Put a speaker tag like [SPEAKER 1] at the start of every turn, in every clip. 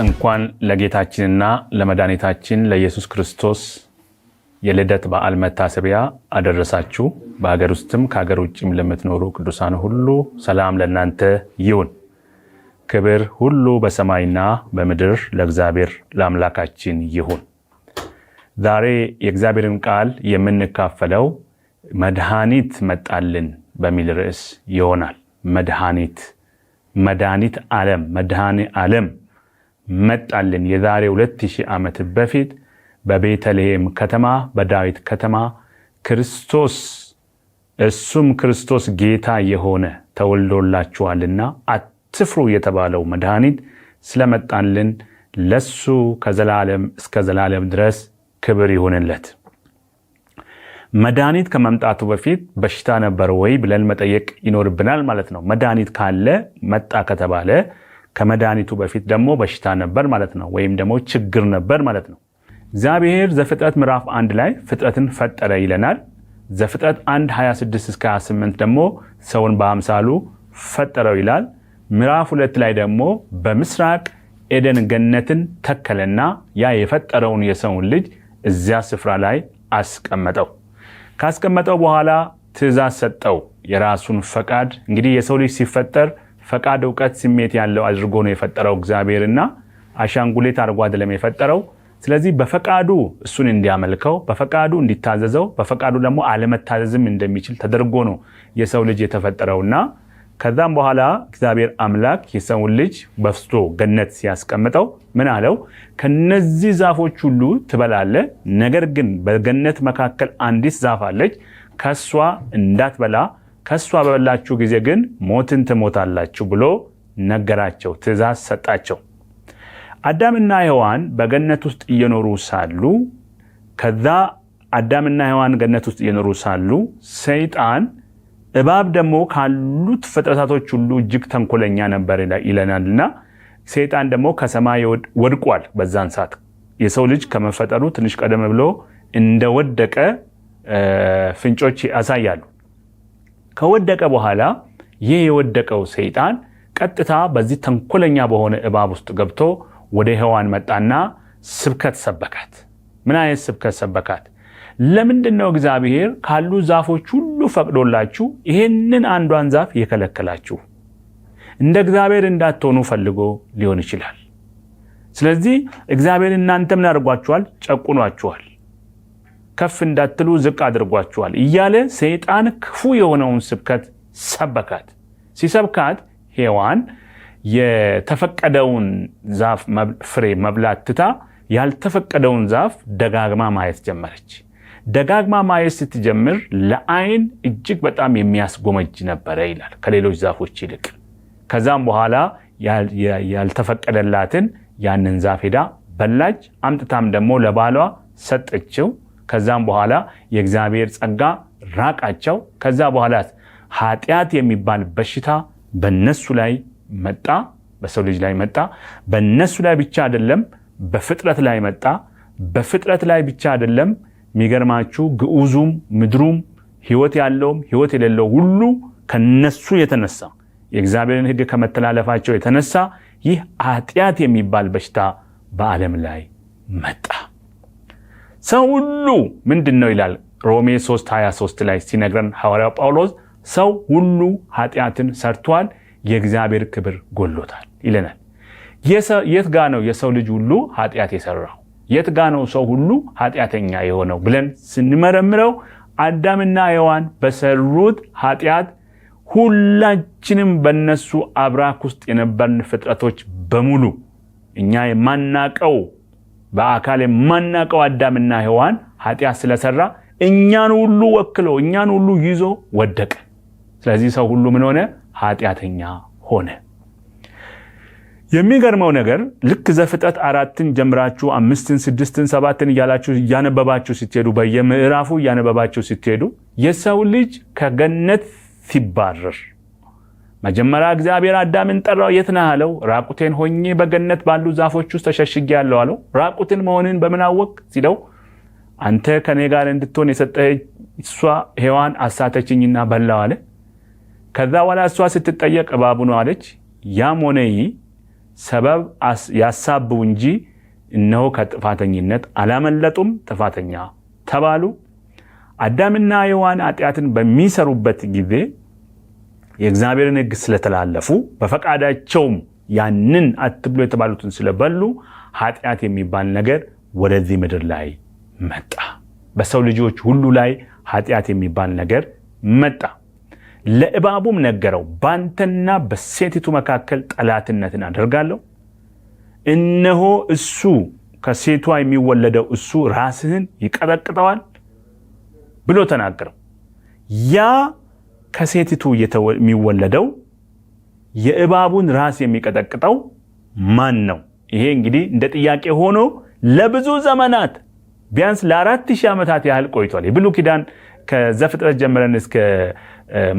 [SPEAKER 1] እንኳን ለጌታችንና ለመድኃኒታችን ለኢየሱስ ክርስቶስ የልደት በዓል መታሰቢያ አደረሳችሁ። በሀገር ውስጥም ከሀገር ውጭም ለምትኖሩ ቅዱሳን ሁሉ ሰላም ለእናንተ ይሁን። ክብር ሁሉ በሰማይና በምድር ለእግዚአብሔር ለአምላካችን ይሁን። ዛሬ የእግዚአብሔርን ቃል የምንካፈለው መድኃኒት መጣልን በሚል ርዕስ ይሆናል። መድኃኒት ዓለም መጣልን። የዛሬ 2000 ዓመት በፊት በቤተልሔም ከተማ በዳዊት ከተማ ክርስቶስ እሱም ክርስቶስ ጌታ የሆነ ተወልዶላችኋልና አትፍሩ የተባለው መድኃኒት ስለመጣልን ለሱ ከዘላለም እስከ ዘላለም ድረስ ክብር ይሁንለት። መድኃኒት ከመምጣቱ በፊት በሽታ ነበር ወይ ብለን መጠየቅ ይኖርብናል ማለት ነው። መድኃኒት ካለ መጣ ከተባለ ከመድኃኒቱ በፊት ደግሞ በሽታ ነበር ማለት ነው፣ ወይም ደግሞ ችግር ነበር ማለት ነው። እግዚአብሔር ዘፍጥረት ምዕራፍ 1 ላይ ፍጥረትን ፈጠረ ይለናል። ዘፍጥረት 1:26-28 ደግሞ ሰውን በአምሳሉ ፈጠረው ይላል። ምዕራፍ 2 ላይ ደግሞ በምስራቅ ኤደን ገነትን ተከለና ያ የፈጠረውን የሰውን ልጅ እዚያ ስፍራ ላይ አስቀመጠው። ካስቀመጠው በኋላ ትእዛዝ ሰጠው፣ የራሱን ፈቃድ። እንግዲህ የሰው ልጅ ሲፈጠር ፈቃድ፣ ዕውቀት፣ ስሜት ያለው አድርጎ ነው የፈጠረው እግዚአብሔርና አሻንጉሊት አድርጎ አይደለም የፈጠረው። ስለዚህ በፈቃዱ እሱን እንዲያመልከው፣ በፈቃዱ እንዲታዘዘው፣ በፈቃዱ ደግሞ አለመታዘዝም እንደሚችል ተደርጎ ነው የሰው ልጅ የተፈጠረውና ከዛም በኋላ እግዚአብሔር አምላክ የሰውን ልጅ በፍቶ ገነት ሲያስቀምጠው ምን አለው? ከነዚህ ዛፎች ሁሉ ትበላለህ፣ ነገር ግን በገነት መካከል አንዲት ዛፍ አለች፣ ከሷ እንዳትበላ፣ ከሷ በበላችሁ ጊዜ ግን ሞትን ትሞታላችሁ ብሎ ነገራቸው፣ ትእዛዝ ሰጣቸው። አዳምና ሔዋን በገነት ውስጥ እየኖሩ ሳሉ ከዛ አዳምና ሔዋን ገነት ውስጥ እየኖሩ ሳሉ ሰይጣን እባብ ደግሞ ካሉት ፍጥረታቶች ሁሉ እጅግ ተንኮለኛ ነበር ይለናልና ሰይጣን ደግሞ ከሰማይ ወድቋል። በዛን ሰዓት የሰው ልጅ ከመፈጠሩ ትንሽ ቀደም ብሎ እንደወደቀ ፍንጮች ያሳያሉ። ከወደቀ በኋላ ይህ የወደቀው ሰይጣን ቀጥታ በዚህ ተንኮለኛ በሆነ እባብ ውስጥ ገብቶ ወደ ሔዋን መጣና ስብከት ሰበካት። ምን አይነት ስብከት ሰበካት? ለምንድነው እግዚአብሔር ካሉ ዛፎች ሁሉ ፈቅዶላችሁ ይሄንን አንዷን ዛፍ የከለከላችሁ? እንደ እግዚአብሔር እንዳትሆኑ ፈልጎ ሊሆን ይችላል። ስለዚህ እግዚአብሔር እናንተም አድርጓችኋል፣ ጨቁኗችኋል፣ ከፍ እንዳትሉ ዝቅ አድርጓችኋል እያለ ሰይጣን ክፉ የሆነውን ስብከት ሰበካት። ሲሰብካት ሔዋን የተፈቀደውን ዛፍ ፍሬ መብላት ትታ ያልተፈቀደውን ዛፍ ደጋግማ ማየት ጀመረች። ደጋግማ ማየት ስትጀምር ለዓይን እጅግ በጣም የሚያስጎመጅ ነበረ ይላል ከሌሎች ዛፎች ይልቅ። ከዛም በኋላ ያልተፈቀደላትን ያንን ዛፍ ሄዳ በላች። አምጥታም ደግሞ ለባሏ ሰጠችው። ከዛም በኋላ የእግዚአብሔር ጸጋ ራቃቸው። ከዛ በኋላ ኃጢአት የሚባል በሽታ በነሱ ላይ መጣ፣ በሰው ልጅ ላይ መጣ። በነሱ ላይ ብቻ አይደለም በፍጥረት ላይ መጣ። በፍጥረት ላይ ብቻ አይደለም፣ የሚገርማችሁ ግዑዙም ምድሩም ህይወት ያለውም ህይወት የሌለው ሁሉ ከነሱ የተነሳ የእግዚአብሔርን ሕግ ከመተላለፋቸው የተነሳ ይህ ኃጢአት የሚባል በሽታ በዓለም ላይ መጣ። ሰው ሁሉ ምንድነው ይላል ሮሜ 3:23 ላይ ሲነግረን ሐዋርያው ጳውሎስ ሰው ሁሉ ኃጢአትን ሰርቷል፣ የእግዚአብሔር ክብር ጎሎታል ይለናል። የት ጋ ነው የሰው ልጅ ሁሉ ኃጢአት የሰራው? የት ጋ ነው ሰው ሁሉ ኃጢአተኛ የሆነው ብለን ስንመረምረው አዳምና ሔዋን በሰሩት ኃጢአት ሁላችንም በነሱ አብራክ ውስጥ የነበርን ፍጥረቶች በሙሉ እኛ የማናቀው በአካል የማናቀው አዳምና ሔዋን ኃጢአት ስለሰራ እኛን ሁሉ ወክሎ እኛን ሁሉ ይዞ ወደቀ። ስለዚህ ሰው ሁሉ ምን ሆነ? ኃጢአተኛ ሆነ። የሚገርመው ነገር ልክ ዘፍጥረት 4ን ጀምራችሁ 5ን 6ን 7ን እያላችሁ እያነበባችሁ ስትሄዱ በየምዕራፉ እያነበባችሁ ስትሄዱ የሰው ልጅ ከገነት ሲባረር መጀመሪያ እግዚአብሔር አዳምን ጠራው። የት ነህ አለው። ራቁቴን ሆኜ በገነት ባሉ ዛፎች ውስጥ ተሸሽጌያለሁ አለው። ራቁትን መሆንን በምን አወቅ ሲለው አንተ ከኔ ጋር እንድትሆን የሰጠኸኝ እሷ ሔዋን አሳተችኝና በላው አለ። ከዛ በኋላ እሷ ስትጠየቅ እባቡ ነው አለች። ያም ሆነ ሰበብ ያሳቡ እንጂ እነሆ ከጥፋተኝነት አላመለጡም፣ ጥፋተኛ ተባሉ። አዳምና ሔዋን ኃጢአትን በሚሰሩበት ጊዜ የእግዚአብሔርን ሕግ ስለተላለፉ በፈቃዳቸውም ያንን አትብሉ የተባሉትን ስለበሉ ኃጢአት የሚባል ነገር ወደዚህ ምድር ላይ መጣ። በሰው ልጆች ሁሉ ላይ ኃጢአት የሚባል ነገር መጣ። ለእባቡም ነገረው፣ ባንተና በሴቲቱ መካከል ጠላትነትን አደርጋለሁ፣ እነሆ እሱ ከሴቷ የሚወለደው እሱ ራስህን ይቀጠቅጠዋል ብሎ ተናገረው። ያ ከሴቲቱ የሚወለደው የእባቡን ራስ የሚቀጠቅጠው ማን ነው? ይሄ እንግዲህ እንደ ጥያቄ ሆኖ ለብዙ ዘመናት ቢያንስ ለ4000 ዓመታት ያህል ቆይቷል። የብሉይ ኪዳን ከዘፍጥረት ጀምረን እስከ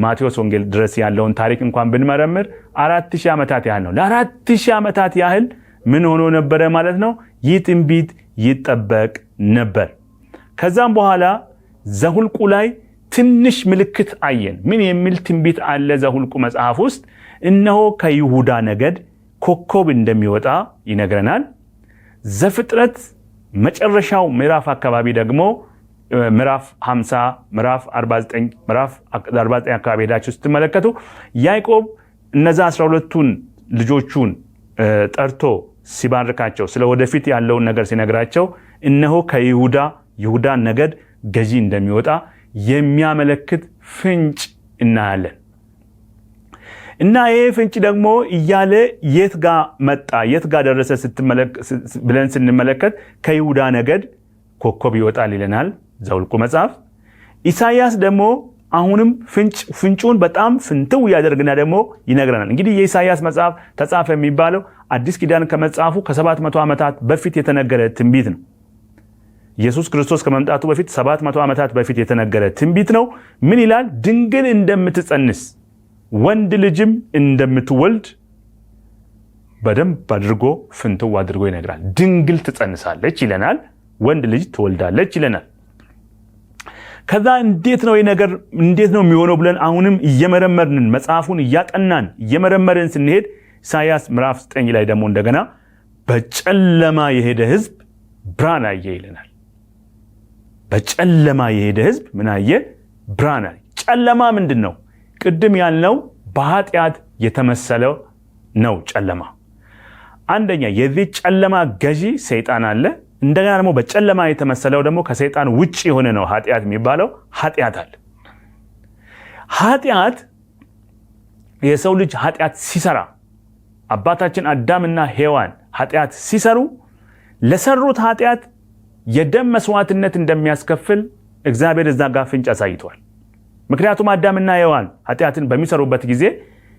[SPEAKER 1] ማቴዎስ ወንጌል ድረስ ያለውን ታሪክ እንኳን ብንመረምር 4000 ዓመታት ያህል ነው። ለ4000 ዓመታት ያህል ምን ሆኖ ነበረ ማለት ነው? ይህ ትንቢት ይጠበቅ ነበር። ከዛም በኋላ ዘሁልቁ ላይ ትንሽ ምልክት አየን። ምን የሚል ትንቢት አለ ዘሁልቁ መጽሐፍ ውስጥ? እነሆ ከይሁዳ ነገድ ኮከብ እንደሚወጣ ይነግረናል። ዘፍጥረት መጨረሻው ምዕራፍ አካባቢ ደግሞ ምዕራፍ 50 ምዕራፍ 49 አካባቢ ሄዳችሁ ስትመለከቱ ያዕቆብ እነዛ 12ቱን ልጆቹን ጠርቶ ሲባርካቸው ስለ ወደፊት ያለውን ነገር ሲነግራቸው እነሆ ከይሁዳ ነገድ ገዢ እንደሚወጣ የሚያመለክት ፍንጭ እናያለን። እና ይሄ ፍንጭ ደግሞ እያለ የት ጋር መጣ የት ጋር ደረሰ ብለን ስንመለከት ከይሁዳ ነገድ ኮከብ ይወጣል ይለናል ዘሁልቁ መጽሐፍ። ኢሳይያስ ደግሞ አሁንም ፍንጩን በጣም ፍንትው ያደርግና ደግሞ ይነግረናል። እንግዲህ የኢሳይያስ መጽሐፍ ተጻፈ የሚባለው አዲስ ኪዳን ከመጽሐፉ ከ700 ዓመታት በፊት የተነገረ ትንቢት ነው። ኢየሱስ ክርስቶስ ከመምጣቱ በፊት 700 ዓመታት በፊት የተነገረ ትንቢት ነው። ምን ይላል? ድንግል እንደምትጸንስ ወንድ ልጅም እንደምትወልድ በደንብ አድርጎ ፍንትው አድርጎ ይነግራል። ድንግል ትጸንሳለች ይለናል፣ ወንድ ልጅ ትወልዳለች ይለናል። ከዛ እንዴት ነው ነገር እንዴት ነው የሚሆነው ብለን አሁንም እየመረመርን መጽሐፉን እያጠናን እየመረመርን ስንሄድ ኢሳይያስ ምዕራፍ 9 ላይ ደግሞ እንደገና በጨለማ የሄደ ሕዝብ ብርሃን አየ ይለናል። በጨለማ የሄደ ሕዝብ ምን አየ? ብርሃን አየ። ጨለማ ምንድነው? ቅድም ያልነው በኃጢአት የተመሰለው ነው ጨለማ። አንደኛ የዚህ ጨለማ ገዢ ሰይጣን አለ። እንደገና ደግሞ በጨለማ የተመሰለው ደግሞ ከሰይጣን ውጪ የሆነ ነው ኃጢአት የሚባለው ኃጢአት አለ። ኃጢአት የሰው ልጅ ኃጢአት ሲሰራ አባታችን አዳምና ሔዋን ኃጢአት ሲሰሩ ለሰሩት ኃጢአት የደም መስዋዕትነት እንደሚያስከፍል እግዚአብሔር እዛ ጋር ፍንጭ አሳይቷል። ምክንያቱም አዳምና ሔዋን ኃጢአትን በሚሰሩበት ጊዜ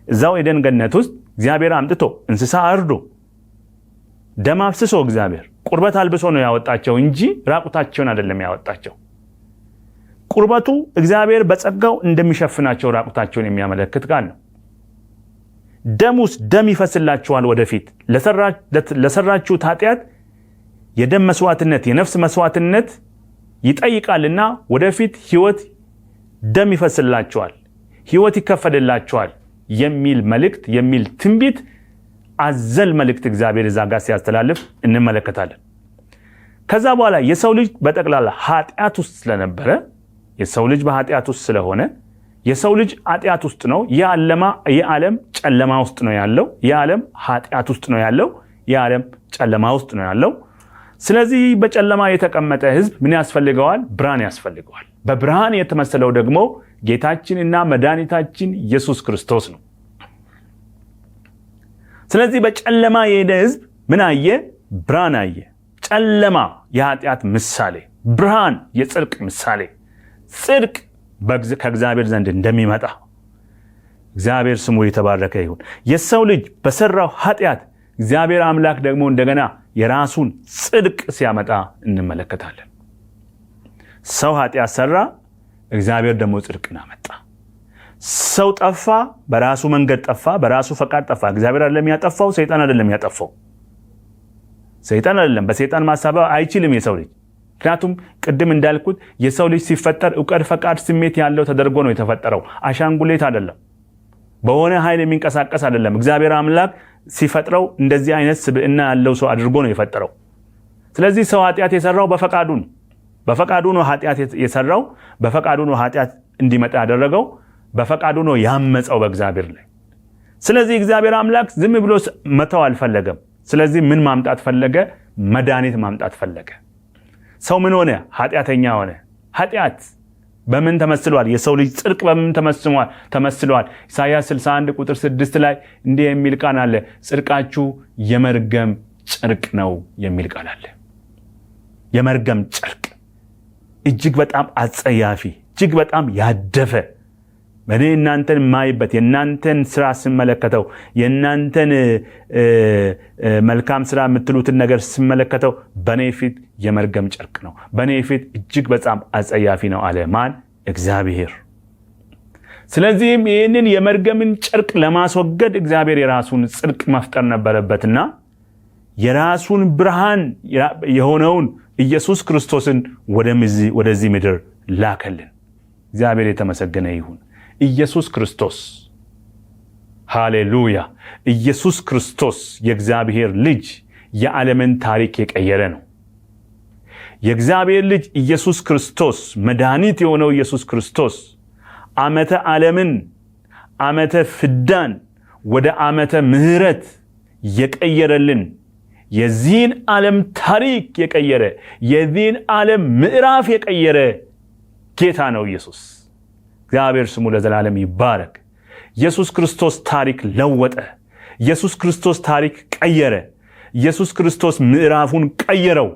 [SPEAKER 1] እዛው ኤደን ገነት ውስጥ እግዚአብሔር አምጥቶ እንስሳ አርዶ ደም አፍስሶ እግዚአብሔር ቁርበት አልብሶ ነው ያወጣቸው እንጂ ራቁታቸውን አይደለም ያወጣቸው። ቁርበቱ እግዚአብሔር በጸጋው እንደሚሸፍናቸው ራቁታቸውን የሚያመለክት ቃል ነው። ደሙስ ደም ይፈስላችኋል ወደፊት ለሰራችሁት ኃጢአት የደም መስዋዕትነት የነፍስ መስዋዕትነት ይጠይቃልና ወደፊት ሕይወት ደም ይፈስላችኋል፣ ሕይወት ይከፈልላችኋል የሚል መልእክት የሚል ትንቢት አዘል መልእክት እግዚአብሔር እዛ ጋር ሲያስተላልፍ እንመለከታለን። ከዛ በኋላ የሰው ልጅ በጠቅላላ ኃጢአት ውስጥ ስለነበረ የሰው ልጅ በኃጢአት ውስጥ ስለሆነ የሰው ልጅ ኃጢአት ውስጥ ነው። የዓለም ጨለማ ውስጥ ነው ያለው። የዓለም ኃጢአት ውስጥ ነው ያለው። የዓለም ጨለማ ውስጥ ነው ያለው። ስለዚህ በጨለማ የተቀመጠ ሕዝብ ምን ያስፈልገዋል? ብርሃን ያስፈልገዋል። በብርሃን የተመሰለው ደግሞ ጌታችንና መድኃኒታችን ኢየሱስ ክርስቶስ ነው። ስለዚህ በጨለማ የሄደ ሕዝብ ምን አየ? ብርሃን አየ። ጨለማ የኃጢአት ምሳሌ፣ ብርሃን የጽድቅ ምሳሌ። ጽድቅ ከእግዚአብሔር ዘንድ እንደሚመጣ እግዚአብሔር ስሙ የተባረከ ይሁን። የሰው ልጅ በሰራው ኃጢአት እግዚአብሔር አምላክ ደግሞ እንደገና የራሱን ጽድቅ ሲያመጣ እንመለከታለን። ሰው ኃጢአት ሰራ፣ እግዚአብሔር ደግሞ ጽድቅን አመጣ። ሰው ጠፋ፣ በራሱ መንገድ ጠፋ፣ በራሱ ፈቃድ ጠፋ። እግዚአብሔር አይደለም ያጠፋው፣ ሰይጣን አይደለም ያጠፋው። ሰይጣን አይደለም፣ በሰይጣን ማሳበብ አይችልም የሰው ልጅ። ምክንያቱም ቅድም እንዳልኩት የሰው ልጅ ሲፈጠር ዕውቀት፣ ፈቃድ፣ ስሜት ያለው ተደርጎ ነው የተፈጠረው። አሻንጉሌት አይደለም። በሆነ ኃይል የሚንቀሳቀስ አይደለም። እግዚአብሔር አምላክ ሲፈጥረው እንደዚህ አይነት ስብዕና ያለው ሰው አድርጎ ነው የፈጠረው። ስለዚህ ሰው ኃጢአት የሰራው በፈቃዱ ነው ኃጢአት የሰራው፣ በፈቃዱ ነው ኃጢአት እንዲመጣ ያደረገው፣ በፈቃዱ ነው ያመፀው በእግዚአብሔር ላይ። ስለዚህ እግዚአብሔር አምላክ ዝም ብሎ መተው አልፈለገም። ስለዚህ ምን ማምጣት ፈለገ? መድኃኒት ማምጣት ፈለገ። ሰው ምን ሆነ? ኃጢአተኛ ሆነ። ኃጢአት በምን ተመስሏል? የሰው ልጅ ጽድቅ በምን ተመስሏል? ኢሳይያስ 61 ቁጥር 6 ላይ እንዲህ የሚል ቃል አለ፣ ጽድቃችሁ የመርገም ጨርቅ ነው የሚል ቃል አለ። የመርገም ጨርቅ እጅግ በጣም አጸያፊ፣ እጅግ በጣም ያደፈ፣ እኔ እናንተን ማይበት የእናንተን ስራ ስመለከተው፣ የእናንተን መልካም ስራ የምትሉትን ነገር ስመለከተው በኔ ፊት የመርገም ጨርቅ ነው፣ በኔ ፊት እጅግ በጣም አጸያፊ ነው አለ ማን? እግዚአብሔር። ስለዚህም ይህንን የመርገምን ጨርቅ ለማስወገድ እግዚአብሔር የራሱን ጽድቅ መፍጠር ነበረበትና የራሱን ብርሃን የሆነውን ኢየሱስ ክርስቶስን ወደዚህ ምድር ላከልን። እግዚአብሔር የተመሰገነ ይሁን። ኢየሱስ ክርስቶስ፣ ሃሌሉያ! ኢየሱስ ክርስቶስ የእግዚአብሔር ልጅ የዓለምን ታሪክ የቀየረ ነው። የእግዚአብሔር ልጅ ኢየሱስ ክርስቶስ፣ መድኃኒት የሆነው ኢየሱስ ክርስቶስ ዓመተ ዓለምን፣ ዓመተ ፍዳን ወደ ዓመተ ምሕረት የቀየረልን፣ የዚህን ዓለም ታሪክ የቀየረ፣ የዚህን ዓለም ምዕራፍ የቀየረ ጌታ ነው ኢየሱስ። እግዚአብሔር ስሙ ለዘላለም ይባረክ። ኢየሱስ ክርስቶስ ታሪክ ለወጠ። ኢየሱስ ክርስቶስ ታሪክ ቀየረ። ኢየሱስ ክርስቶስ ምዕራፉን ቀየረው።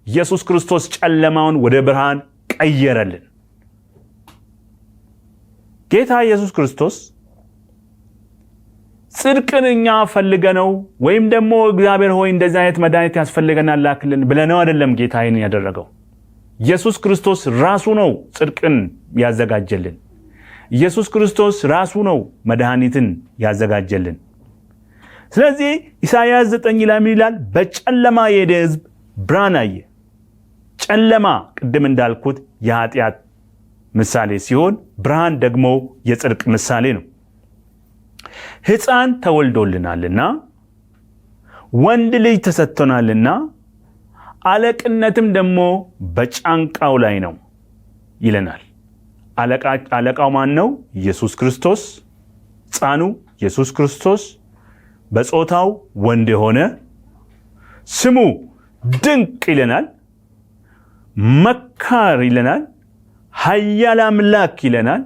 [SPEAKER 1] ኢየሱስ ክርስቶስ ጨለማውን ወደ ብርሃን ቀየረልን። ጌታ ኢየሱስ ክርስቶስ ጽድቅን እኛ ፈልገነው ወይም ደግሞ እግዚአብሔር ሆይ እንደዚህ አይነት መድኃኒት ያስፈልገናል ላክልን ብለነው አይደለም ጌታ ይህን ያደረገው። ኢየሱስ ክርስቶስ ራሱ ነው ጽድቅን ያዘጋጀልን። ኢየሱስ ክርስቶስ ራሱ ነው መድኃኒትን ያዘጋጀልን። ስለዚህ ኢሳይያስ 9 ላይ ምን ይላል? በጨለማ የሄደ ሕዝብ ብርሃን አየ። ጨለማ ቅድም እንዳልኩት የኃጢአት ምሳሌ ሲሆን ብርሃን ደግሞ የጽድቅ ምሳሌ ነው። ሕፃን ተወልዶልናልና ወንድ ልጅ ተሰጥቶናልና አለቅነትም ደግሞ በጫንቃው ላይ ነው ይለናል። አለቃው ማን ነው? ኢየሱስ ክርስቶስ። ሕፃኑ ኢየሱስ ክርስቶስ በጾታው ወንድ የሆነ ስሙ ድንቅ ይለናል፣ መካር ይለናል፣ ኃያል አምላክ ይለናል፣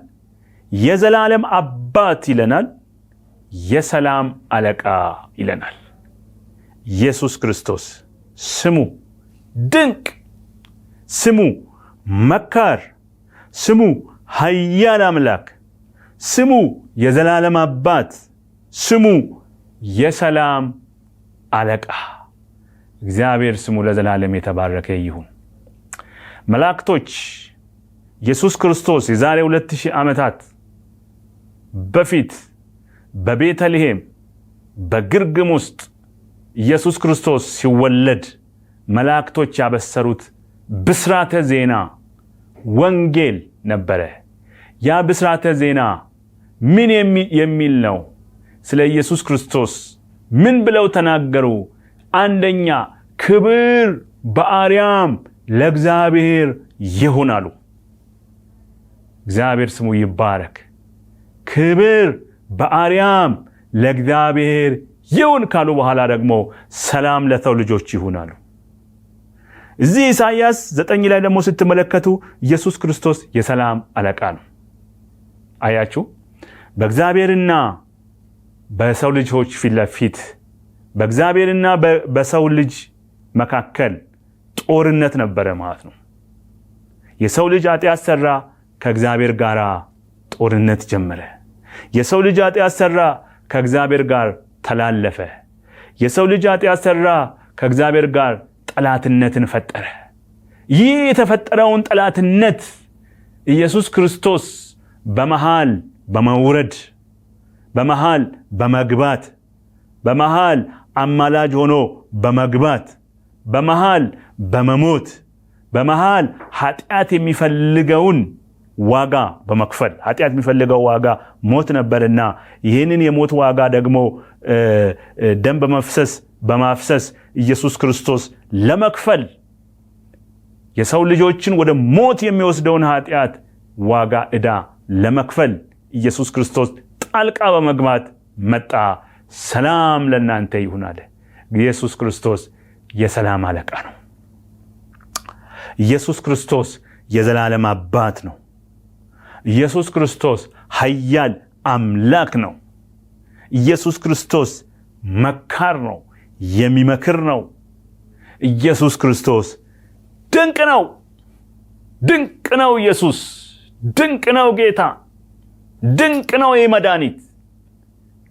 [SPEAKER 1] የዘላለም አባት ይለናል፣ የሰላም አለቃ ይለናል። ኢየሱስ ክርስቶስ ስሙ ድንቅ፣ ስሙ መካር፣ ስሙ ኃያል አምላክ፣ ስሙ የዘላለም አባት፣ ስሙ የሰላም አለቃ። እግዚአብሔር ስሙ ለዘላለም የተባረከ ይሁን። መላእክቶች ኢየሱስ ክርስቶስ የዛሬ 2000 ዓመታት በፊት በቤተልሔም በግርግም ውስጥ ኢየሱስ ክርስቶስ ሲወለድ መላእክቶች ያበሰሩት ብስራተ ዜና ወንጌል ነበረ። ያ ብስራተ ዜና ምን የሚል ነው? ስለ ኢየሱስ ክርስቶስ ምን ብለው ተናገሩ? አንደኛ ክብር በአርያም ለእግዚአብሔር ይሁን አሉ። እግዚአብሔር ስሙ ይባረክ። ክብር በአርያም ለእግዚአብሔር ይሁን ካሉ በኋላ ደግሞ ሰላም ለሰው ልጆች ይሁን አሉ። እዚህ ኢሳይያስ 9 ላይ ደግሞ ስትመለከቱ ኢየሱስ ክርስቶስ የሰላም አለቃ ነው። አያችሁ፣ በእግዚአብሔርና በሰው ልጆች ፊት ለፊት በእግዚአብሔርና በሰው ልጅ መካከል ጦርነት ነበረ ማለት ነው። የሰው ልጅ ኃጢአት ሰራ፣ ከእግዚአብሔር ጋር ጦርነት ጀመረ። የሰው ልጅ ኃጢአት ሰራ፣ ከእግዚአብሔር ጋር ተላለፈ። የሰው ልጅ ኃጢአት ሰራ፣ ከእግዚአብሔር ጋር ጠላትነትን ፈጠረ። ይህ የተፈጠረውን ጠላትነት ኢየሱስ ክርስቶስ በመሃል በመውረድ በመሃል በመግባት በመሃል አማላጅ ሆኖ በመግባት በመሃል በመሞት በመሃል ኃጢአት የሚፈልገውን ዋጋ በመክፈል ኃጢአት የሚፈልገው ዋጋ ሞት ነበርና ይህንን የሞት ዋጋ ደግሞ ደም በማፍሰስ ኢየሱስ ክርስቶስ ለመክፈል የሰው ልጆችን ወደ ሞት የሚወስደውን ኃጢአት ዋጋ ዕዳ ለመክፈል ኢየሱስ ክርስቶስ ጣልቃ በመግባት መጣ። ሰላም ለእናንተ ይሁን አለ። ኢየሱስ ክርስቶስ የሰላም አለቃ ነው። ኢየሱስ ክርስቶስ የዘላለም አባት ነው። ኢየሱስ ክርስቶስ ኃያል አምላክ ነው። ኢየሱስ ክርስቶስ መካር ነው፣ የሚመክር ነው። ኢየሱስ ክርስቶስ ድንቅ ነው። ድንቅ ነው ኢየሱስ፣ ድንቅ ነው ጌታ፣ ድንቅ ነው መድኃኒት።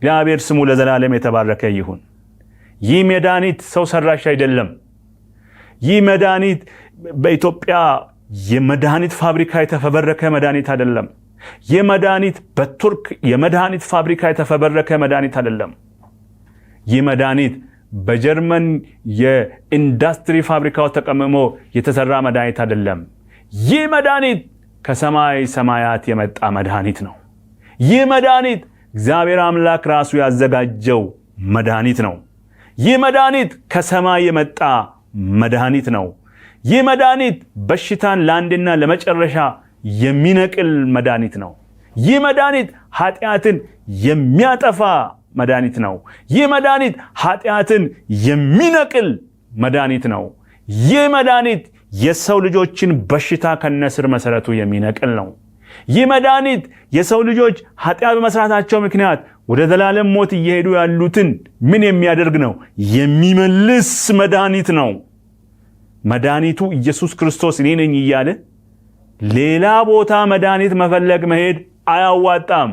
[SPEAKER 1] እግዚአብሔር ስሙ ለዘላለም የተባረከ ይሁን። ይህ መድኃኒት ሰው ሰራሽ አይደለም። ይህ መድኃኒት በኢትዮጵያ የመድኃኒት ፋብሪካ የተፈበረከ መድኃኒት አይደለም። ይህ መድኃኒት በቱርክ የመድኃኒት ፋብሪካ የተፈበረከ መድኃኒት አይደለም። ይህ መድኃኒት በጀርመን የኢንዱስትሪ ፋብሪካው ተቀምሞ የተሰራ መድኃኒት አይደለም። ይህ መድኃኒት ከሰማይ ሰማያት የመጣ መድኃኒት ነው። ይህ መድኃኒት እግዚአብሔር አምላክ ራሱ ያዘጋጀው መድኃኒት ነው። ይህ መድኃኒት ከሰማይ የመጣ መድኃኒት ነው። ይህ መድኃኒት በሽታን ለአንድና ለመጨረሻ የሚነቅል መድኃኒት ነው። ይህ መድኃኒት ኃጢአትን የሚያጠፋ መድኃኒት ነው። ይህ መድኃኒት ኃጢአትን የሚነቅል መድኃኒት ነው። ይህ መድኃኒት የሰው ልጆችን በሽታ ከነስር መሰረቱ የሚነቅል ነው። ይህ መድኃኒት የሰው ልጆች ኃጢአት በመስራታቸው ምክንያት ወደ ዘላለም ሞት እየሄዱ ያሉትን ምን የሚያደርግ ነው? የሚመልስ መድኃኒት ነው። መድኃኒቱ ኢየሱስ ክርስቶስ እኔ ነኝ እያለ ሌላ ቦታ መድኃኒት መፈለግ መሄድ አያዋጣም።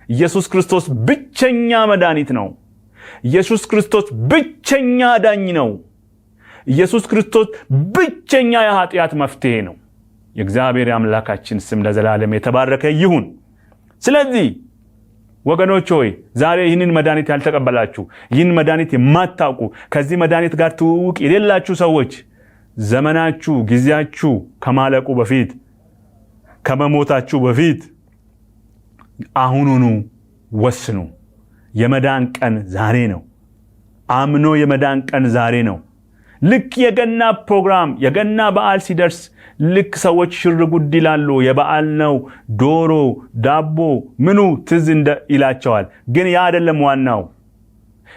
[SPEAKER 1] ኢየሱስ ክርስቶስ ብቸኛ መድኃኒት ነው። ኢየሱስ ክርስቶስ ብቸኛ ዳኝ ነው። ኢየሱስ ክርስቶስ ብቸኛ የኃጢአት መፍትሄ ነው። የእግዚአብሔር አምላካችን ስም ለዘላለም የተባረከ ይሁን። ስለዚህ ወገኖች ሆይ ዛሬ ይህንን መድኃኒት ያልተቀበላችሁ፣ ይህን መድኃኒት የማታውቁ፣ ከዚህ መድኃኒት ጋር ትውውቅ የሌላችሁ ሰዎች ዘመናችሁ ጊዜያችሁ ከማለቁ በፊት ከመሞታችሁ በፊት አሁኑኑ ወስኑ። የመዳን ቀን ዛሬ ነው። አምኖ የመዳን ቀን ዛሬ ነው። ልክ የገና ፕሮግራም የገና በዓል ሲደርስ ልክ ሰዎች ሽር ጉድ ይላሉ። የበዓል ነው፣ ዶሮ ዳቦ ምኑ ትዝ ይላቸዋል። ግን ያ አይደለም ዋናው።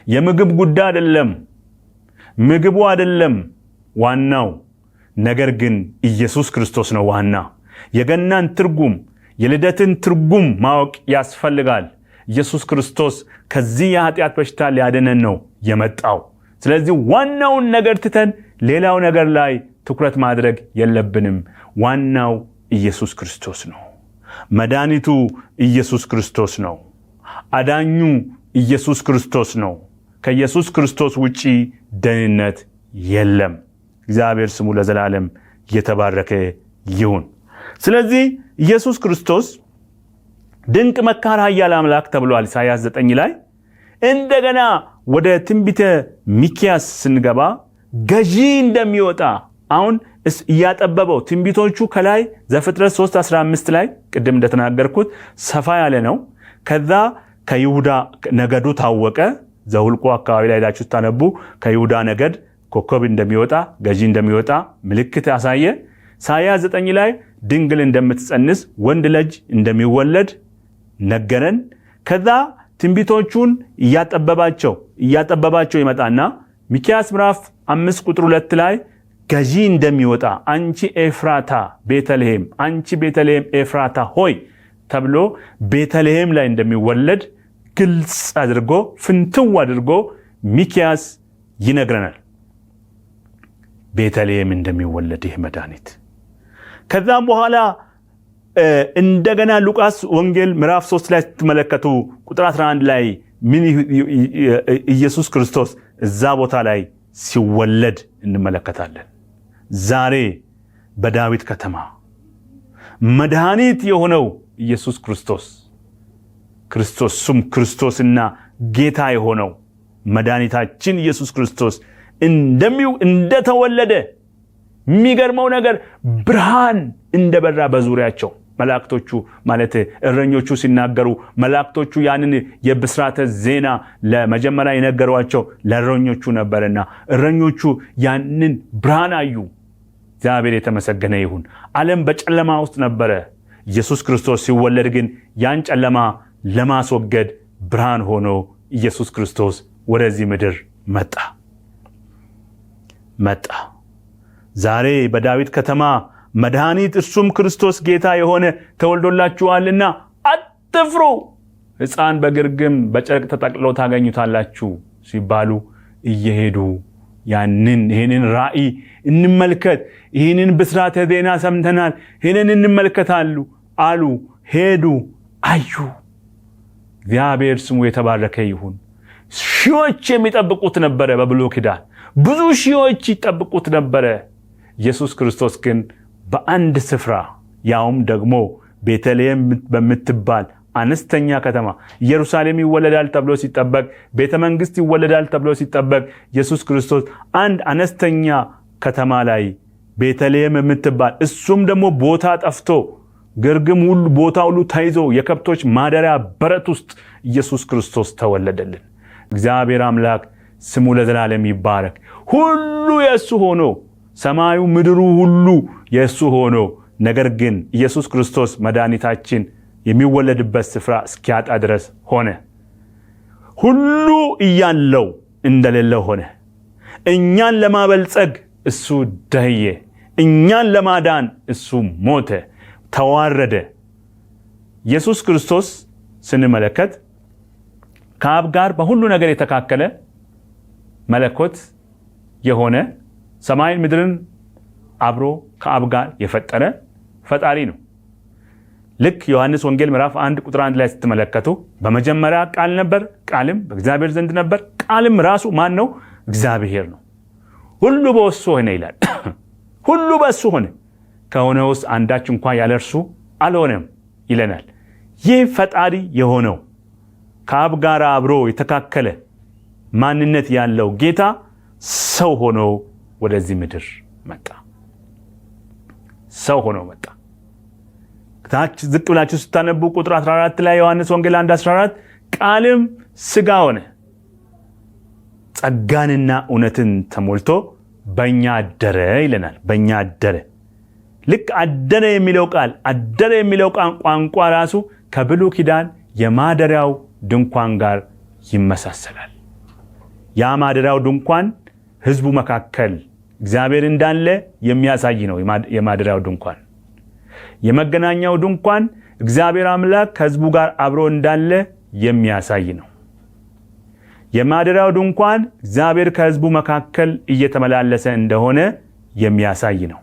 [SPEAKER 1] የምግብ ጉዳይ አይደለም፣ ምግቡ አይደለም ዋናው። ነገር ግን ኢየሱስ ክርስቶስ ነው ዋና። የገናን ትርጉም የልደትን ትርጉም ማወቅ ያስፈልጋል። ኢየሱስ ክርስቶስ ከዚህ የኃጢአት በሽታ ሊያድነን ነው የመጣው። ስለዚህ ዋናውን ነገር ትተን ሌላው ነገር ላይ ትኩረት ማድረግ የለብንም። ዋናው ኢየሱስ ክርስቶስ ነው። መድኃኒቱ ኢየሱስ ክርስቶስ ነው። አዳኙ ኢየሱስ ክርስቶስ ነው። ከኢየሱስ ክርስቶስ ውጪ ደህንነት የለም። እግዚአብሔር ስሙ ለዘላለም የተባረከ ይሁን። ስለዚህ ኢየሱስ ክርስቶስ ድንቅ መካር ኃያል አምላክ ተብሏል ኢሳይያስ 9 ላይ። እንደገና ወደ ትንቢተ ሚክያስ ስንገባ ገዢ እንደሚወጣ አሁን እያጠበበው ትንቢቶቹ ከላይ ዘፍጥረት 3:15 ላይ ቅድም እንደተናገርኩት ሰፋ ያለ ነው። ከዛ ከይሁዳ ነገዱ ታወቀ። ዘሁልቆ አካባቢ ላይ ሄዳችሁ ታነቡ። ከይሁዳ ነገድ ኮከብ እንደሚወጣ ገዢ እንደሚወጣ ምልክት ያሳየ። ኢሳይያስ 9 ላይ ድንግል እንደምትጸንስ ወንድ ልጅ እንደሚወለድ ነገረን። ከዛ ትንቢቶቹን እያጠበባቸው ይመጣና ሚክያስ ምዕራፍ 5 ቁጥር 2 ላይ ገዢ እንደሚወጣ አንቺ ኤፍራታ ቤተልሔም፣ አንቺ ቤተልሔም ኤፍራታ ሆይ ተብሎ ቤተልሔም ላይ እንደሚወለድ ግልጽ አድርጎ ፍንትው አድርጎ ሚክያስ ይነግረናል። ቤተልሔም እንደሚወለድ ይህ መድኃኒት። ከዛም በኋላ እንደገና ሉቃስ ወንጌል ምዕራፍ 3 ላይ ስትመለከቱ ቁጥር 11 ላይ ምን ኢየሱስ ክርስቶስ እዛ ቦታ ላይ ሲወለድ እንመለከታለን። ዛሬ በዳዊት ከተማ መድኃኒት የሆነው ኢየሱስ ክርስቶስ ስም ክርስቶስና ጌታ የሆነው መድኃኒታችን ኢየሱስ ክርስቶስ እንደተወለደ የሚገርመው ነገር ብርሃን እንደበራ በዙሪያቸው መላእክቶቹ ማለት እረኞቹ ሲናገሩ መላእክቶቹ ያንን የብስራተ ዜና ለመጀመሪያ የነገሯቸው ለእረኞቹ ነበርና እረኞቹ ያንን ብርሃን አዩ። እግዚአብሔር የተመሰገነ ይሁን። ዓለም በጨለማ ውስጥ ነበረ። ኢየሱስ ክርስቶስ ሲወለድ ግን ያን ጨለማ ለማስወገድ ብርሃን ሆኖ ኢየሱስ ክርስቶስ ወደዚህ ምድር መጣ። ዛሬ በዳዊት ከተማ መድኃኒት እርሱም ክርስቶስ ጌታ የሆነ ተወልዶላችኋልና አትፍሩ፣ ሕፃን በግርግም በጨርቅ ተጠቅልሎ ታገኙታላችሁ ሲባሉ እየሄዱ ይህንን ራእይ እንመልከት፣ ይህንን ብስራተ ዜና ሰምተናል፣ ይህንን እንመልከታሉ አሉ። ሄዱ፣ አዩ። እግዚአብሔር ስሙ የተባረከ ይሁን። ሺዎች የሚጠብቁት ነበረ። በብሉይ ኪዳን ብዙ ሺዎች ይጠብቁት ነበረ። ኢየሱስ ክርስቶስ ግን በአንድ ስፍራ ያውም ደግሞ ቤተልሔም በምትባል አነስተኛ ከተማ ኢየሩሳሌም ይወለዳል ተብሎ ሲጠበቅ፣ ቤተ መንግስት ይወለዳል ተብሎ ሲጠበቅ ኢየሱስ ክርስቶስ አንድ አነስተኛ ከተማ ላይ ቤተልሔም የምትባል እሱም ደግሞ ቦታ ጠፍቶ ግርግም ሁሉ ቦታ ሁሉ ተይዞ የከብቶች ማደሪያ በረት ውስጥ ኢየሱስ ክርስቶስ ተወለደልን። እግዚአብሔር አምላክ ስሙ ለዘላለም ይባረክ። ሁሉ የእሱ ሆኖ ሰማዩ ምድሩ ሁሉ የእሱ ሆኖ ነገር ግን ኢየሱስ ክርስቶስ መድኃኒታችን የሚወለድበት ስፍራ እስኪያጣ ድረስ ሆነ። ሁሉ እያለው እንደሌለ ሆነ። እኛን ለማበልጸግ እሱ ደህየ፣ እኛን ለማዳን እሱ ሞተ፣ ተዋረደ። ኢየሱስ ክርስቶስ ስንመለከት ከአብ ጋር በሁሉ ነገር የተካከለ መለኮት የሆነ ሰማይን ምድርን አብሮ ከአብ ጋር የፈጠረ ፈጣሪ ነው። ልክ ዮሐንስ ወንጌል ምዕራፍ 1 ቁጥር 1 ላይ ስትመለከቱ በመጀመሪያ ቃል ነበር፣ ቃልም በእግዚአብሔር ዘንድ ነበር፣ ቃልም ራሱ ማን ነው? እግዚአብሔር ነው። ሁሉ በእሱ ሆነ ይላል። ሁሉ በእሱ ሆነ፣ ከሆነውስ አንዳች እንኳን ያለ እርሱ አልሆነም ይለናል። ይህ ፈጣሪ የሆነው ከአብ ጋር አብሮ የተካከለ ማንነት ያለው ጌታ ሰው ሆኖ ወደዚህ ምድር መጣ። ሰው ሆኖ መጣ። ታች ዝቅ ብላችሁ ስታነቡ ቁጥር 14 ላይ ዮሐንስ ወንጌል 1:14 ቃልም ሥጋ ሆነ ጸጋንና እውነትን ተሞልቶ በእኛ አደረ ይለናል። በእኛ አደረ። ልክ አደረ የሚለው ቋንቋ ራሱ ከብሉይ ኪዳን የማደሪያው ድንኳን ጋር ይመሳሰላል። ያ ማደሪያው ድንኳን ሕዝቡ መካከል እግዚአብሔር እንዳለ የሚያሳይ ነው። የማደሪያው ድንኳን የመገናኛው ድንኳን እግዚአብሔር አምላክ ከሕዝቡ ጋር አብሮ እንዳለ የሚያሳይ ነው። የማደሪያው ድንኳን እግዚአብሔር ከሕዝቡ መካከል እየተመላለሰ እንደሆነ የሚያሳይ ነው።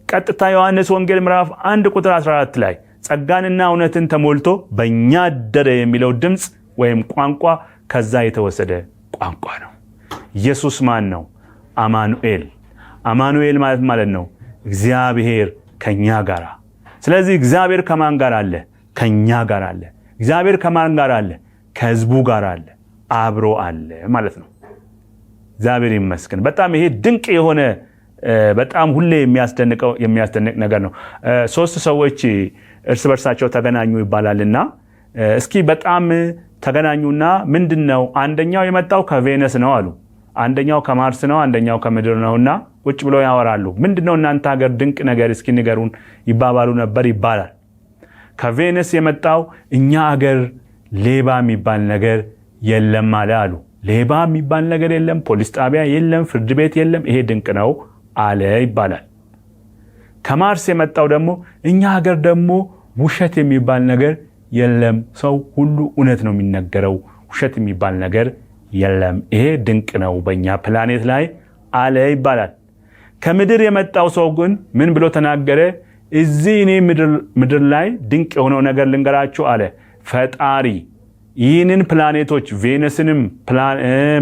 [SPEAKER 1] ቀጥታ ዮሐንስ ወንጌል ምዕራፍ 1 ቁጥር 14 ላይ ጸጋንና እውነትን ተሞልቶ በእኛ አደረ የሚለው ድምፅ ወይም ቋንቋ ከዛ የተወሰደ ቋንቋ ነው። ኢየሱስ ማን ነው? አማኑኤል። አማኑኤል ማለት ነው እግዚአብሔር ከኛ ጋር። ስለዚህ እግዚአብሔር ከማን ጋር አለ? ከኛ ጋር አለ። እግዚአብሔር ከማን ጋር አለ? ከሕዝቡ ጋር አለ፣ አብሮ አለ ማለት ነው። እግዚአብሔር ይመስገን። በጣም ይሄ ድንቅ የሆነ በጣም ሁሌ የሚያስደንቅ ነገር ነው። 3 ሰዎች እርስ በርሳቸው ተገናኙ ይባላልና እስኪ በጣም ተገናኙና ምንድነው? አንደኛው የመጣው ከቬነስ ነው አሉ፣ አንደኛው ከማርስ ነው፣ አንደኛው ከምድር ነውና ቁጭ ብለው ያወራሉ። ምንድነው እናንተ ሀገር ድንቅ ነገር እስኪ ንገሩን ይባባሉ ነበር ይባላል። ከቬነስ የመጣው እኛ ሀገር ሌባ የሚባል ነገር የለም አሉ። ሌባ የሚባል ነገር የለም፣ ፖሊስ ጣቢያ የለም፣ ፍርድ ቤት የለም፣ ይሄ ድንቅ ነው አለ ይባላል። ከማርስ የመጣው ደግሞ እኛ ሀገር ደግሞ ውሸት የሚባል ነገር የለም፣ ሰው ሁሉ እውነት ነው የሚነገረው፣ ውሸት የሚባል ነገር የለም፣ ይሄ ድንቅ ነው በእኛ ፕላኔት ላይ አለ ይባላል። ከምድር የመጣው ሰው ግን ምን ብሎ ተናገረ? እዚህ እኔ ምድር ላይ ድንቅ የሆነው ነገር ልንገራችሁ አለ። ፈጣሪ ይህንን ፕላኔቶች ቬነስንም፣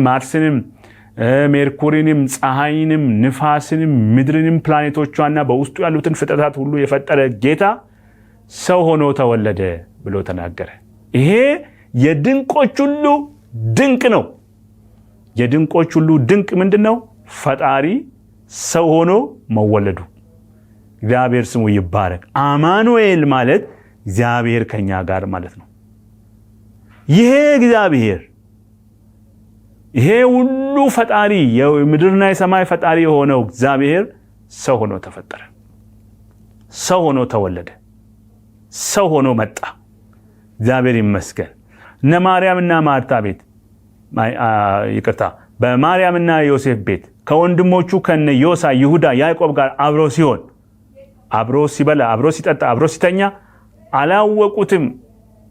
[SPEAKER 1] ማርስንም፣ ሜርኩሪንም፣ ፀሐይንም፣ ንፋስንም፣ ምድርንም ፕላኔቶቿና በውስጡ ያሉትን ፍጥረታት ሁሉ የፈጠረ ጌታ ሰው ሆኖ ተወለደ ብሎ ተናገረ። ይሄ የድንቆች ሁሉ ድንቅ ነው። የድንቆች ሁሉ ድንቅ ምንድነው? ፈጣሪ ሰው ሆኖ መወለዱ። እግዚአብሔር ስሙ ይባረክ። አማኑኤል ማለት እግዚአብሔር ከኛ ጋር ማለት ነው። ይሄ እግዚአብሔር ይሄ ሁሉ ፈጣሪ የምድርና የሰማይ ፈጣሪ የሆነው እግዚአብሔር ሰው ሆኖ ተፈጠረ። ሰው ሆኖ ተወለደ። ሰው ሆኖ መጣ። እግዚአብሔር ይመስገን። እነ ማርያምና ማርታ ቤት በማርያምና ዮሴፍ ቤት ከወንድሞቹ ከነ ዮሳ፣ ይሁዳ፣ ያዕቆብ ጋር አብሮ ሲሆን አብሮ ሲበላ፣ አብሮ ሲጠጣ፣ አብሮ ሲተኛ አላወቁትም።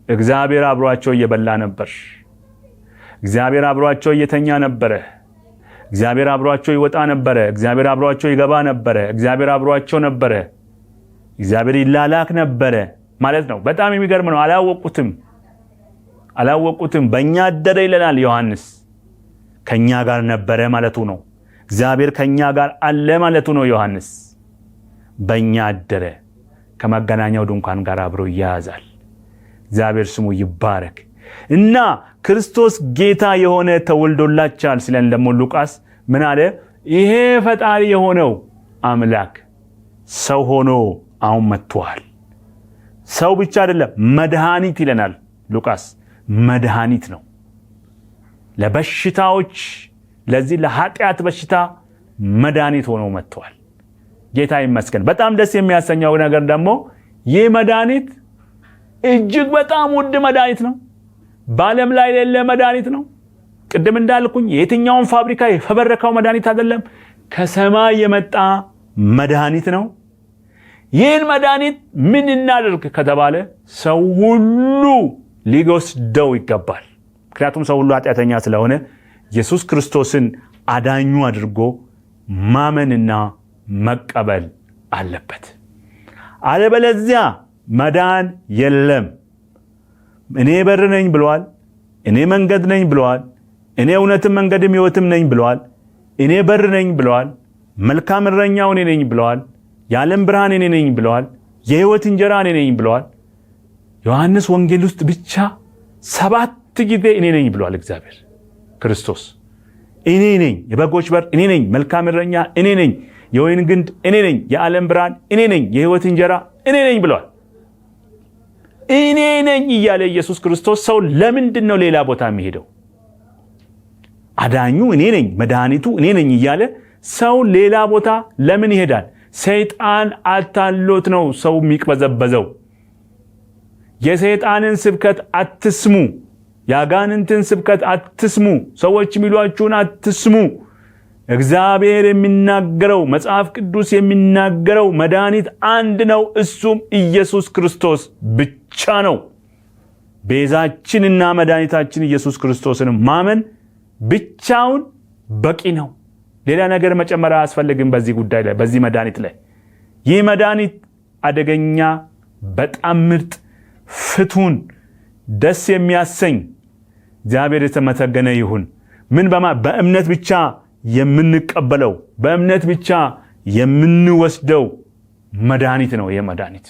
[SPEAKER 1] እግዚአብሔር አብሯቸው እየበላ ነበር። እግዚአብሔር አብሯቸው እየተኛ ነበረ። እግዚአብሔር አብሯቸው ይወጣ ነበረ። እግዚአብሔር አብሯቸው ይገባ ነበረ። እግዚአብሔር አብሯቸው ነበረ። እግዚአብሔር ይላላክ ነበረ ማለት ነው። በጣም የሚገርም ነው። አላወቁትም። በእኛ አደረ ይለናል ዮሐንስ። ከኛ ጋር ነበረ ማለቱ ነው። እግዚአብሔር ከኛ ጋር አለ ማለቱ ነው ዮሐንስ። በእኛ አደረ። ከመገናኛው ድንኳን ጋር አብሮ ይያዛል። እግዚአብሔር ስሙ ይባረክ። እና ክርስቶስ ጌታ የሆነ ተወልዶላችኋል ሲለን ደግሞ ሉቃስ ምን አለ? ይሄ ፈጣሪ የሆነው አምላክ ሰው ሆኖ አሁን መጥቷል። ሰው ብቻ አይደለም፣ መድኃኒት ይለናል ሉቃስ። መድኃኒት ነው ለበሽታዎች፣ ለዚህ ለኃጢአት በሽታ መድኃኒት ሆኖ መጥቷል። ጌታ ይመስገን። በጣም ደስ የሚያሰኘው ነገር ደግሞ ይህ መድኃኒት እጅግ በጣም ውድ መድኃኒት ነው። በዓለም ላይ የሌለ መድኃኒት ነው። ቅድም እንዳልኩኝ የትኛውን ፋብሪካ የፈበረከው መድኃኒት አይደለም፣ ከሰማይ የመጣ መድኃኒት ነው። ይህን መድኃኒት ምን እናድርግ ከተባለ ሰው ሁሉ ሊወስደው ይገባል። ምክንያቱም ሰው ሁሉ ኃጢአተኛ ስለሆነ ኢየሱስ ክርስቶስን አዳኙ አድርጎ ማመንና መቀበል አለበት። አለበለዚያ መዳን የለም። እኔ በር ነኝ ብሏል። እኔ መንገድ ነኝ ብሏል። እኔ እውነትም መንገድም ሕይወትም ነኝ ብሏል። እኔ በር ነኝ ብሏል። መልካም እረኛው እኔ ነኝ ብሏል። የዓለም ብርሃን እኔ ነኝ ብሏል። የሕይወት እንጀራ እኔ ነኝ ብሏል። ዮሐንስ ወንጌል ውስጥ ብቻ 7 ጊዜ እኔ ነኝ ብሏል እግዚአብሔር ክርስቶስ። እኔ ነኝ የበጎች በር፣ እኔ ነኝ መልካም እረኛ፣ እኔ ነኝ የወይን ግንድ፣ እኔ ነኝ የዓለም ብርሃን፣ እኔ ነኝ የሕይወት እንጀራ፣ እኔ ነኝ ብሏል። እኔ ነኝ እያለ ኢየሱስ ክርስቶስ ሰው ለምንድን ነው ሌላ ቦታ የሚሄደው? አዳኙ እኔ ነኝ፣ መድኃኒቱ እኔ ነኝ እያለ ሰው ሌላ ቦታ ለምን ይሄዳል? ሰይጣን አታሎት ነው ሰው የሚቅበዘበዘው። የሰይጣንን ስብከት አትስሙ። የአጋንንትን ስብከት አትስሙ። ሰዎች የሚሏችሁን አትስሙ። እግዚአብሔር የሚናገረው መጽሐፍ ቅዱስ የሚናገረው መድኃኒት አንድ ነው። እሱም ኢየሱስ ክርስቶስ ብቻ ነው። ቤዛችንና መድኃኒታችን ኢየሱስ ክርስቶስን ማመን ብቻውን በቂ ነው። ሌላ ነገር መጨመር አያስፈልግም። በዚህ ጉዳይ ላይ በዚህ መድኃኒት ላይ ይህ መድኃኒት አደገኛ፣ በጣም ምርጥ፣ ፍቱን፣ ደስ የሚያሰኝ እግዚአብሔር የተመሰገነ ይሁን። በእምነት ብቻ የምንቀበለው በእምነት ብቻ የምንወስደው መድኃኒት ነው። ይህ መድኃኒት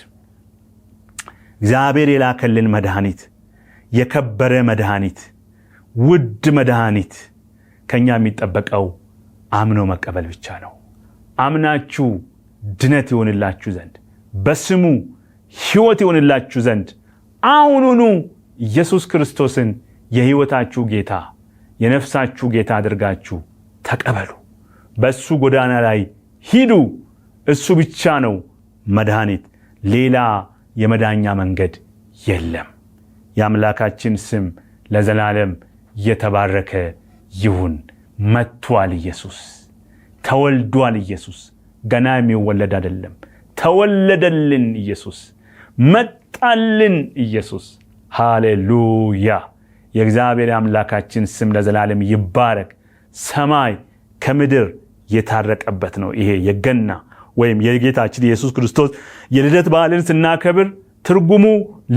[SPEAKER 1] እግዚአብሔር የላከልን መድኃኒት፣ የከበረ መድኃኒት፣ ውድ መድኃኒት። ከኛ የሚጠበቀው አምኖ መቀበል ብቻ ነው። አምናችሁ ድነት ይሆንላችሁ ዘንድ በስሙ ሕይወት ይሆንላችሁ ዘንድ አሁኑኑ ኢየሱስ ክርስቶስን የሕይወታችሁ ጌታ የነፍሳችሁ ጌታ አድርጋችሁ ተቀበሉ። በሱ ጎዳና ላይ ሂዱ። እሱ ብቻ ነው መድኃኒት። ሌላ የመዳኛ መንገድ የለም። የአምላካችን ስም ለዘላለም የተባረከ ይሁን። መጥቷል ኢየሱስ፣ ተወልዷል ኢየሱስ። ገና የሚወለድ አይደለም፣ ተወለደልን ኢየሱስ፣ መጣልን ኢየሱስ። ሃሌሉያ! የእግዚአብሔር አምላካችን ስም ለዘላለም ይባረክ። ሰማይ ከምድር የታረቀበት ነው። ይሄ የገና ወይም የጌታችን ኢየሱስ ክርስቶስ የልደት በዓልን ስናከብር ትርጉሙ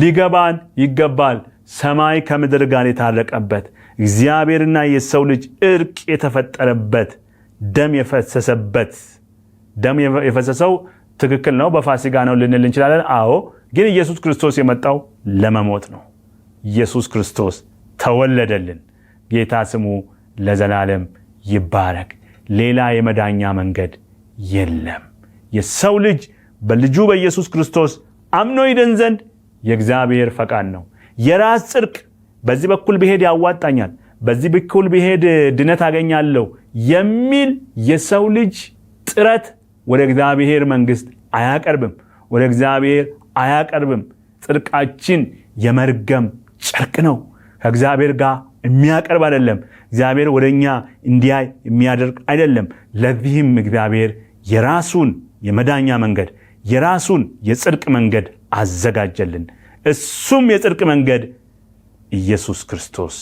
[SPEAKER 1] ሊገባን ይገባል። ሰማይ ከምድር ጋር የታረቀበት፣ እግዚአብሔርና የሰው ልጅ እርቅ የተፈጠረበት፣ ደም የፈሰሰበት። ደም የፈሰሰው ትክክል ነው፣ በፋሲጋ ነው ልንል እንችላለን። አዎ፣ ግን ኢየሱስ ክርስቶስ የመጣው ለመሞት ነው። ኢየሱስ ክርስቶስ ተወለደልን። ጌታ ስሙ ለዘላለም ይባረክ። ሌላ የመዳኛ መንገድ የለም። የሰው ልጅ በልጁ በኢየሱስ ክርስቶስ አምኖ ይድን ዘንድ የእግዚአብሔር ፈቃድ ነው። የራስ ጽድቅ በዚህ በኩል ብሄድ ያዋጣኛል፣ በዚህ በኩል ብሄድ ድነት አገኛለሁ የሚል የሰው ልጅ ጥረት ወደ እግዚአብሔር መንግስት አያቀርብም፣ ወደ እግዚአብሔር አያቀርብም። ጽድቃችን የመርገም ጨርቅ ነው፣ ከእግዚአብሔር ጋር የሚያቀርብ አይደለም። እግዚአብሔር ወደኛ እንዲያይ የሚያደርግ አይደለም። ለዚህም እግዚአብሔር የራሱን የመዳኛ መንገድ፣ የራሱን የጽድቅ መንገድ አዘጋጀልን። እሱም የጽድቅ መንገድ ኢየሱስ ክርስቶስ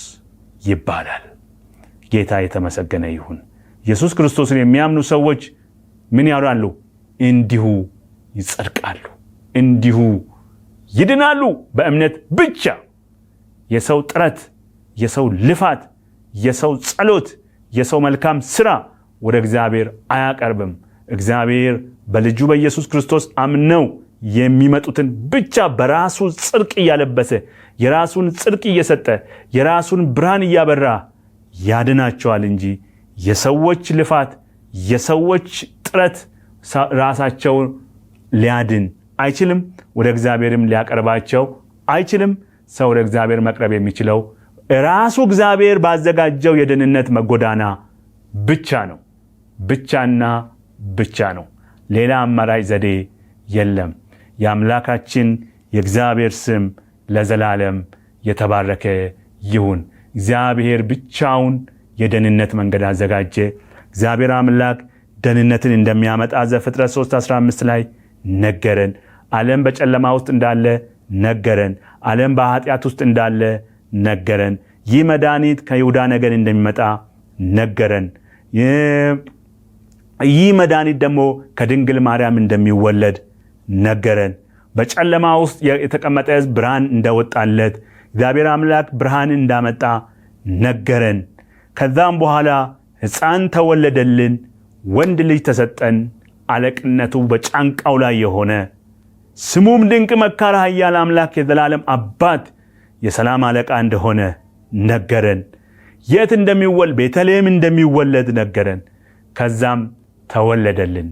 [SPEAKER 1] ይባላል። ጌታ የተመሰገነ ይሁን። ኢየሱስ ክርስቶስን የሚያምኑ ሰዎች ምን ያውራሉ? እንዲሁ ይጸድቃሉ፣ እንዲሁ ይድናሉ። በእምነት ብቻ የሰው ጥረት፣ የሰው ልፋት፣ የሰው ጸሎት፣ የሰው መልካም ስራ ወደ እግዚአብሔር አያቀርብም። እግዚአብሔር በልጁ በኢየሱስ ክርስቶስ አምነው የሚመጡትን ብቻ በራሱ ጽድቅ እያለበሰ፣ የራሱን ጽድቅ እየሰጠ፣ የራሱን ብርሃን እያበራ ያድናቸዋል እንጂ የሰዎች ልፋት፣ የሰዎች ጥረት ራሳቸውን ሊያድን አይችልም። ወደ እግዚአብሔርም ሊያቀርባቸው አይችልም። ሰው ወደ እግዚአብሔር መቅረብ የሚችለው ራሱ እግዚአብሔር ባዘጋጀው የደህንነት መጎዳና ብቻ ነው። ብቻና ብቻ ነው። ሌላ አማራጭ ዘዴ የለም። የአምላካችን የእግዚአብሔር ስም ለዘላለም የተባረከ ይሁን። እግዚአብሔር ብቻውን የደህንነት መንገድ አዘጋጀ። እግዚአብሔር አምላክ ደህንነትን እንደሚያመጣ ዘፍጥረት 3:15 ላይ ነገረን። ዓለም በጨለማ ውስጥ እንዳለ ነገረን። ዓለም በኃጢአት ውስጥ እንዳለ ነገረን። ይህ መድኃኒት ከይሁዳ ነገድ እንደሚመጣ ነገረን። ይህ መድኃኒት ደግሞ ከድንግል ማርያም እንደሚወለድ ነገረን። በጨለማ ውስጥ የተቀመጠ ሕዝብ ብርሃን እንደወጣለት እግዚአብሔር አምላክ ብርሃን እንዳመጣ ነገረን። ከዛም በኋላ ሕፃን ተወለደልን፣ ወንድ ልጅ ተሰጠን፣ አለቅነቱ በጫንቃው ላይ የሆነ ስሙም ድንቅ መካር፣ ኃያል አምላክ፣ የዘላለም አባት፣ የሰላም አለቃ እንደሆነ ነገረን። የት እንደሚወለድ ቤተልሔም እንደሚወለድ ነገረን። ከዛም ተወለደልን።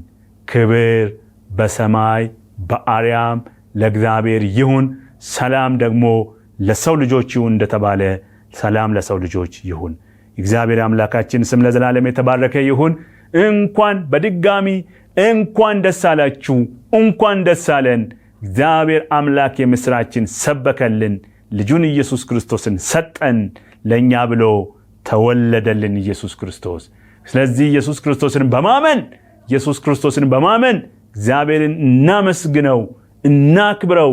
[SPEAKER 1] ክብር በሰማይ በአርያም ለእግዚአብሔር ይሁን፣ ሰላም ደግሞ ለሰው ልጆች ይሁን እንደተባለ ሰላም ለሰው ልጆች ይሁን። እግዚአብሔር አምላካችን ስም ለዘላለም የተባረከ ይሁን። እንኳን በድጋሚ እንኳን ደስ አላችሁ፣ እንኳን ደስ አለን። እግዚአብሔር አምላክ የምስራችን ሰበከልን፣ ልጁን ኢየሱስ ክርስቶስን ሰጠን፣ ለኛ ብሎ ተወለደልን ኢየሱስ ክርስቶስ። ስለዚህ ኢየሱስ ክርስቶስን በማመን እግዚአብሔርን እናመስግነው፣ እናክብረው፣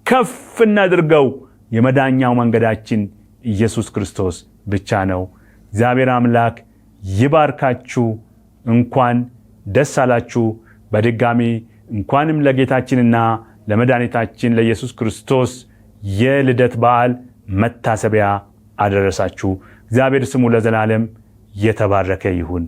[SPEAKER 1] ከፍ እናድርገው። የመዳኛው መንገዳችን ኢየሱስ ክርስቶስ ብቻ ነው። እግዚአብሔር አምላክ ይባርካችሁ። እንኳን ደስ አላችሁ። በድጋሚ እንኳንም ለጌታችንና ለመድኃኒታችን ለኢየሱስ ክርስቶስ የልደት በዓል መታሰቢያ አደረሳችሁ። እግዚአብሔር ስሙ ለዘላለም የተባረከ ይሁን።